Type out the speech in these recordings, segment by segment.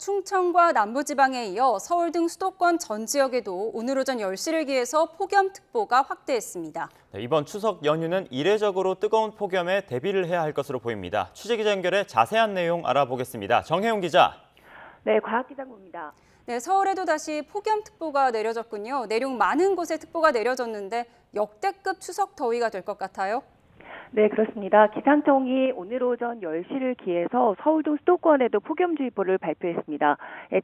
충청과 남부지방에 이어 서울 등 수도권 전 지역에도 오늘 오전 10시를 기해서 폭염특보가 확대했습니다. 네, 이번 추석 연휴는 이례적으로 뜨거운 폭염에 대비를 해야 할 것으로 보입니다. 취재기자 연결해 자세한 내용 알아보겠습니다. 정혜용 기자. 네, 과학기상부입니다. 네, 서울에도 다시 폭염특보가 내려졌군요. 내륙 많은 곳에 특보가 내려졌는데 역대급 추석 더위가 될 것 같아요. 네, 그렇습니다. 기상청이 오늘 오전 10시를 기해서 서울 등 수도권에도 폭염주의보를 발표했습니다.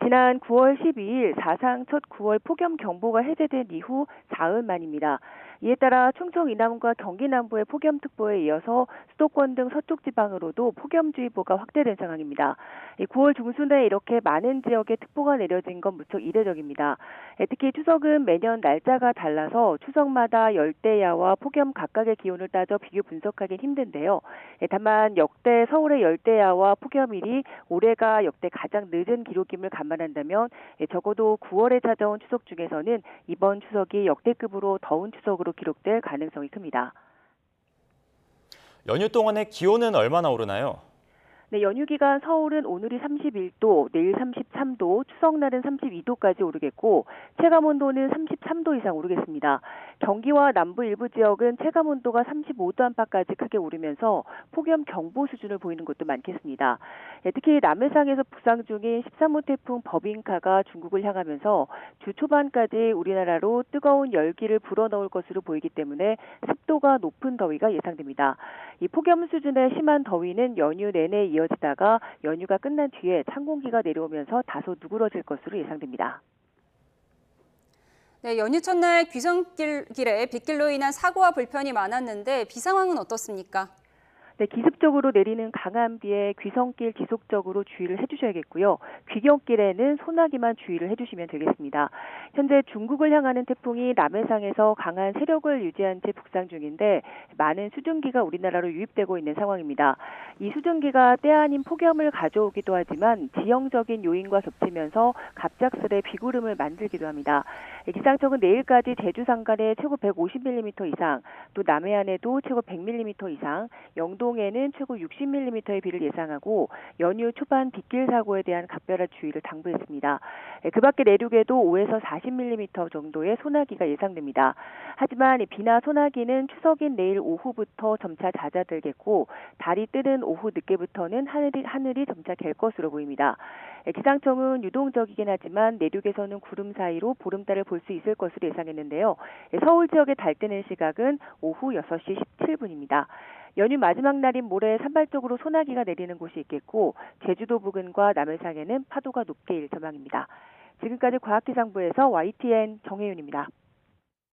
지난 9월 12일 사상 첫 9월 폭염경보가 해제된 이후 사흘 만입니다. 이에 따라 충청 이남과 경기 남부의 폭염특보에 이어서 수도권 등 서쪽 지방으로도 폭염주의보가 확대된 상황입니다. 9월 중순에 이렇게 많은 지역에 특보가 내려진 건 무척 이례적입니다. 특히 추석은 매년 날짜가 달라서 추석마다 열대야와 폭염 각각의 기온을 따져 비교 분석하기는 힘든데요. 다만 역대 서울의 열대야와 폭염일이 올해가 역대 가장 늦은 기록임을 감안한다면 적어도 9월에 찾아온 추석 중에서는 이번 추석이 역대급으로 더운 추석으로 기록될 가능성이 큽니다. 연휴 동안의 기온은 얼마나 오르나요? 네, 연휴 기간 서울은 오늘이 31도, 내일 33도, 추석날은 32도까지 오르겠고 체감온도는 33도 이상 오르겠습니다. 경기와 남부 일부 지역은 체감온도가 35도 안팎까지 크게 오르면서 폭염 경보 수준을 보이는 곳도 많겠습니다. 특히 남해상에서 북상 중인 13호 태풍 버빙카가 중국을 향하면서 주 초반까지 우리나라로 뜨거운 열기를 불어넣을 것으로 보이기 때문에 습도가 높은 더위가 예상됩니다. 이 폭염 수준의 심한 더위는 연휴 내내 이어지다가 연휴가 끝난 뒤에 찬 공기가 내려오면서 다소 누그러질 것으로 예상됩니다. 네, 연휴 첫날 귀성길에 빗길로 인한 사고와 불편이 많았는데 비 상황은 어떻습니까? 네, 기습적으로 내리는 강한 비에 귀성길 지속적으로 주의를 해주셔야겠고요. 귀경길에는 소나기만 주의를 해주시면 되겠습니다. 현재 중국을 향하는 태풍이 남해상에서 강한 세력을 유지한 채 북상 중인데 많은 수증기가 우리나라로 유입되고 있는 상황입니다. 이 수증기가 때 아닌 폭염을 가져오기도 하지만 지형적인 요인과 겹치면서 갑작스레 비구름을 만들기도 합니다. 기상청은 내일까지 제주 산간에 최고 150mm 이상, 또 남해안에도 최고 100mm 이상, 영동에는 최고 60mm의 비를 예상하고 연휴 초반 빗길 사고에 대한 각별한 주의를 당부했습니다. 그 밖에 내륙에도 5에서 40mm 정도의 소나기가 예상됩니다. 하지만 비나 소나기는 추석인 내일 오후부터 점차 잦아들겠고 달이 뜨는 오후 늦게부터는 하늘이 점차 갤 것으로 보입니다. 기상청은 유동적이긴 하지만 내륙에서는 구름 사이로 보름달을 볼 수 있을 것으로 예상했는데요. 서울 지역의 달 뜨는 시각은 오후 6시 17분입니다. 연휴 마지막 날인 모레 산발적으로 소나기가 내리는 곳이 있겠고 제주도 부근과 남해상에는 파도가 높게 일 전망입니다. 지금까지 과학기상부에서 YTN 정혜윤입니다.